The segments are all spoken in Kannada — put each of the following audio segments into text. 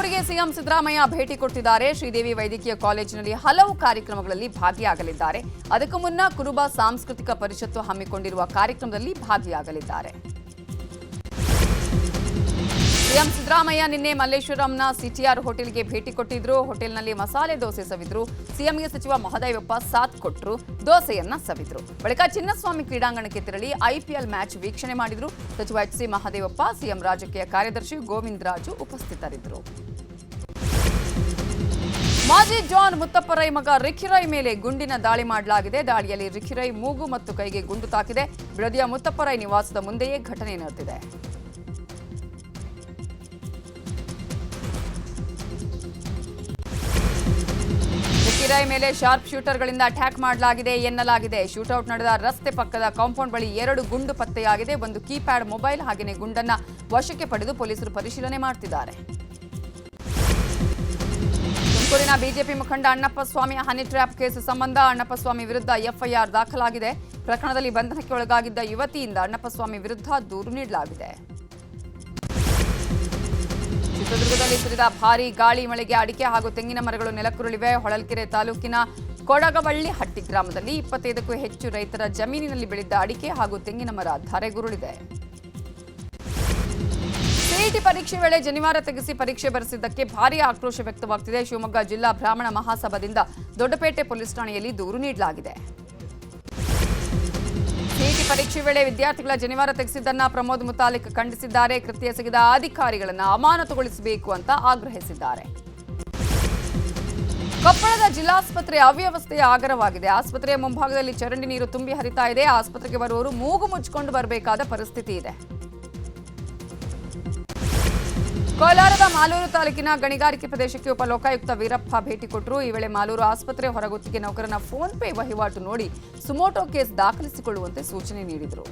ತುಮಕೂರಿಗೆ ಸಿಎಂ ಸಿದ್ದರಾಮಯ್ಯ ಭೇಟಿ ಕೊಟ್ಟಿದ್ದಾರೆ. ಶ್ರೀದೇವಿ ವೈದ್ಯಕೀಯ ಕಾಲೇಜಿನಲ್ಲಿ ಹಲವು ಕಾರ್ಯಕ್ರಮಗಳಲ್ಲಿ ಭಾಗಿಯಾಗಲಿದ್ದಾರೆ. ಅದಕ್ಕೂ ಮುನ್ನ ಕುರುಬ ಸಾಂಸ್ಕೃತಿಕ ಪರಿಷತ್ತು ಹಮ್ಮಿಕೊಂಡಿರುವ ಕಾರ್ಯಕ್ರಮದಲ್ಲಿ ಭಾಗಿಯಾಗಲಿದ್ದಾರೆ. ಸಿಎಂ ಸಿದ್ದರಾಮಯ್ಯ ನಿನ್ನೆ ಮಲ್ಲೇಶ್ವರಂನ ಸಿಟಿಆರ್ ಹೋಟೆಲ್ಗೆ ಭೇಟಿ ಕೊಟ್ಟಿದ್ರು. ಹೋಟೆಲ್ನಲ್ಲಿ ಮಸಾಲೆ ದೋಸೆ ಸವಿದ್ರು. ಸಿಎಂಗೆ ಸಚಿವ ಮಹದೇವಪ್ಪ ಸಾಥ್ ಕೊಟ್ಟರು. ದೋಸೆಯನ್ನ ಸವಿದ್ರು. ಬಳಿಕ ಚಿನ್ನಸ್ವಾಮಿ ಕ್ರೀಡಾಂಗಣಕ್ಕೆ ತೆರಳಿ ಐಪಿಎಲ್ ಮ್ಯಾಚ್ ವೀಕ್ಷಣೆ ಮಾಡಿದ್ರು. ಸಚಿವ ಎಚ್ ಸಿ ಮಹದೇವಪ್ಪ, ಸಿಎಂ ರಾಜಕೀಯ ಕಾರ್ಯದರ್ಶಿ ಗೋವಿಂದರಾಜು ಉಪಸ್ಥಿತರಿದ್ದರು. ಮಾಜಿ ಜಾನ್ ಮುತ್ತಪ್ಪರೈ ಮಗ ರಿಖಿರೈ ಮೇಲೆ ಗುಂಡಿನ ದಾಳಿ ಮಾಡಲಾಗಿದೆ. ದಾಳಿಯಲ್ಲಿ ರಿಖಿರೈ ಮೂಗು ಮತ್ತು ಕೈಗೆ ಗುಂಡು ತಾಕಿದೆ. ಬಿಡದಿಯ ಮುತ್ತಪ್ಪರೈ ನಿವಾಸದ ಮುಂದೆಯೇ ಘಟನೆ ನಡೆದಿದೆ. ರಿಖಿರೈ ಮೇಲೆ ಶಾರ್ಪ್ ಶೂಟರ್ಗಳಿಂದ ಅಟ್ಯಾಕ್ ಮಾಡಲಾಗಿದೆ ಎನ್ನಲಾಗಿದೆ. ಶೂಟೌಟ್ ನಡೆದ ರಸ್ತೆ ಪಕ್ಕದ ಕಾಂಪೌಂಡ್ ಬಳಿ 2 ಗುಂಡು ಪತ್ತೆಯಾಗಿದೆ. ಒಂದು ಕೀಪ್ಯಾಡ್ ಮೊಬೈಲ್ ಹಾಗೆಯೇ ಗುಂಡನ್ನ ವಶಕ್ಕೆ ಪಡೆದು ಪೊಲೀಸರು ಪರಿಶೀಲನೆ ಮಾಡುತ್ತಿದ್ದಾರೆ. ತುಮಕೂರಿನ ಬಿಜೆಪಿ ಮುಖಂಡ ಅಣ್ಣಪ್ಪ ಸ್ವಾಮಿ ಹನಿ ಟ್ರ್ಯಾಪ್ ಕೇಸ್ ಸಂಬಂಧ ಅಣ್ಣಪ್ಪ ಸ್ವಾಮಿ ವಿರುದ್ಧ ಎಫ್ಐಆರ್ ದಾಖಲಾಗಿದೆ. ಪ್ರಕರಣದಲ್ಲಿ ಬಂಧನಕ್ಕೆ ಒಳಗಾಗಿದ್ದ ಯುವತಿಯಿಂದ ಅಣ್ಣಪ್ಪ ಸ್ವಾಮಿ ವಿರುದ್ಧ ದೂರು ನೀಡಲಾಗಿದೆ. ಚಿತ್ರದುರ್ಗದಲ್ಲಿ ಸುರಿದ ಭಾರೀ ಗಾಳಿ ಮಳೆಗೆ ಅಡಿಕೆ ಹಾಗೂ ತೆಂಗಿನ ಮರಗಳು ನೆಲಕ್ಕುರುಳಿವೆ. ಹೊಳಲ್ಕೆರೆ ತಾಲೂಕಿನ ಕೊಡಗವಳ್ಳಿ ಹಟ್ಟಿ ಗ್ರಾಮದಲ್ಲಿ 25ಕ್ಕೂ ಹೆಚ್ಚು ರೈತರ ಜಮೀನಿನಲ್ಲಿ ಬೆಳೆದ ಅಡಿಕೆ ಹಾಗೂ ತೆಂಗಿನ ಮರ ಧರೆಗುರುಳಿದೆ. ಸಿಇಟಿ ಪರೀಕ್ಷೆ ವೇಳೆ ಜನಿವಾರ ತೆಗೆಸಿ ಪರೀಕ್ಷೆ ಬರೆಸಿದ್ದಕ್ಕೆ ಭಾರೀ ಆಕ್ರೋಶ ವ್ಯಕ್ತವಾಗುತ್ತಿದೆ. ಶಿವಮೊಗ್ಗ ಜಿಲ್ಲಾ ಬ್ರಾಹ್ಮಣ ಮಹಾಸಭಾದಿಂದ ದೊಡ್ಡಪೇಟೆ ಪೊಲೀಸ್ ಠಾಣೆಯಲ್ಲಿ ದೂರು ನೀಡಲಾಗಿದೆ. ಸಿಇಟಿ ಪರೀಕ್ಷೆ ವೇಳೆ ವಿದ್ಯಾರ್ಥಿಗಳ ಜನಿವಾರ ತೆಗೆಸಿದ್ದನ್ನ ಪ್ರಮೋದ್ ಮುತಾಲಿಕ್ ಖಂಡಿಸಿದ್ದಾರೆ. ಕೃತ್ಯ ಎಸಗಿದ ಅಧಿಕಾರಿಗಳನ್ನು ಅಮಾನತುಗೊಳಿಸಬೇಕು ಅಂತ ಆಗ್ರಹಿಸಿದ್ದಾರೆ. ಕೊಪ್ಪಳದ ಜಿಲ್ಲಾಸ್ಪತ್ರೆ ಅವ್ಯವಸ್ಥೆಯ ಆಗರವಾಗಿದೆ. ಆಸ್ಪತ್ರೆಯ ಮುಂಭಾಗದಲ್ಲಿ ಚರಂಡಿ ನೀರು ತುಂಬಿ ಹರಿತಾ ಇದೆ. ಆಸ್ಪತ್ರೆಗೆ ಬರುವವರು ಮೂಗು ಮುಚ್ಚಿಕೊಂಡು ಬರಬೇಕಾದ ಪರಿಸ್ಥಿತಿ ಇದೆ. ಕೋಲಾರದ ಮಾಲೂರು ತಾಲೂಕಿನ ಗಣಿಗಾರಿಕೆ ಪ್ರದೇಶಕ್ಕೆ ಉಪಲೋಕಾಯುಕ್ತ ವೀರಪ್ಪ ಭೇಟಿ ಕೊಟ್ಟರು. ಈ ವೇಳೆ ಮಾಲೂರು ಆಸ್ಪತ್ರೆ ಹೊರಗುತ್ತಿಗೆ ನೌಕರನ ಫೋನ್ ಪೇ ವಹಿವಾಟು ನೋಡಿ ಸುಮೋಟೋ ಕೇಸ್ ದಾಖಲಿಸಿಕೊಳ್ಳುವಂತೆ ಸೂಚನೆ ನೀಡಿದರು.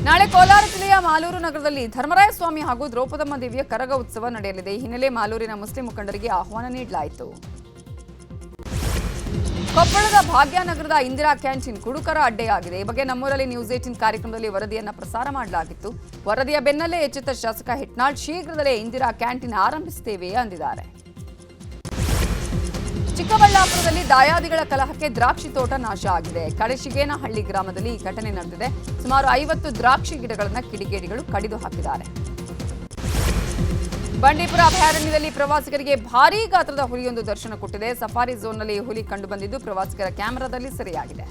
ನಾಳೆ ಕೋಲಾರ ಜಿಲ್ಲೆಯ ಮಾಲೂರು ನಗರದಲ್ಲಿ ಧರ್ಮರಾಯ ಸ್ವಾಮಿ ಹಾಗೂ ದ್ರೌಪದಮ್ಮ ದೇವಿಯ ಕರಗ ಉತ್ಸವ ನಡೆಯಲಿದೆ. ಈ ಹಿನ್ನೆಲೆ ಮಾಲೂರಿನ ಮುಸ್ಲಿಂ ಮುಖಂಡರಿಗೆ ಆಹ್ವಾನ ನೀಡಲಾಯಿತು. ಕೊಪ್ಪಳದ ಭಾಗ್ಯನಗರದ ಇಂದಿರಾ ಕ್ಯಾಂಟೀನ್ ಕುಡುಕರ ಅಡ್ಡೆಯಾಗಿದೆ. ಈ ಬಗ್ಗೆ ನಮ್ಮೂರಲ್ಲಿ ನ್ಯೂಸ್ 18 ಕಾರ್ಯಕ್ರಮದಲ್ಲಿ ವರದಿಯನ್ನ ಪ್ರಸಾರ ಮಾಡಲಾಗಿತ್ತು. ವರದಿಯ ಬೆನ್ನಲ್ಲೇ ಎಚ್ಚೆತ್ತ ಶಾಸಕ ಹಿಟ್ನಾಳ್ ಶೀಘ್ರದಲ್ಲೇ ಇಂದಿರಾ ಕ್ಯಾಂಟೀನ್ ಆರಂಭಿಸುತ್ತೇವೆ ಅಂದಿದ್ದಾರೆ. ಚಿಕ್ಕಬಳ್ಳಾಪುರದಲ್ಲಿ ದಾಯಾದಿಗಳ ಕಲಹಕ್ಕೆ ದ್ರಾಕ್ಷಿ ತೋಟ ನಾಶ ಆಗಿದೆ. ಕಡಶಿಗೇನಹಳ್ಳಿ ಗ್ರಾಮದಲ್ಲಿ ಈ ಘಟನೆ ನಡೆದಿದೆ. ಸುಮಾರು 50 ದ್ರಾಕ್ಷಿ ಗಿಡಗಳನ್ನು ಕಿಡಿಗೇಡಿಗಳು ಕಡಿದು ಹಾಕಿದ್ದಾರೆ. ಬಂಡೀಪುರ ಅಭಯಾರಣ್ಯದಲ್ಲಿ ಪ್ರವಾಸಿಗರಿಗೆ ಭಾರೀ ಗಾತ್ರದ ಹುಲಿಯೊಂದು ದರ್ಶನ ಕೊಟ್ಟಿದೆ. ಸಫಾರಿ ಝೋನ್ನಲ್ಲಿ ಹುಲಿ ಕಂಡು ಬಂದಿದ್ದು ಪ್ರವಾಸಿಗರ ಕ್ಯಾಮೆರಾದಲ್ಲಿ ಸೆರೆಯಾಗಿದೆ.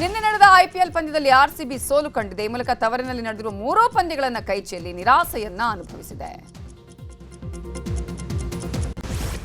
ನಿನ್ನೆ ನಡೆದ ಐಪಿಎಲ್ ಪಂದ್ಯದಲ್ಲಿ ಆರ್ಸಿಬಿ ಸೋಲು ಕಂಡಿದೆ. ಈ ಮೂಲಕ ತವರಿನಲ್ಲಿ ನಡೆದಿರುವ 3 ಪಂದ್ಯಗಳನ್ನು ಕೈಚೆಲ್ಲಿ ನಿರಾಸೆಯನ್ನ ಅನುಭವಿಸಿದೆ.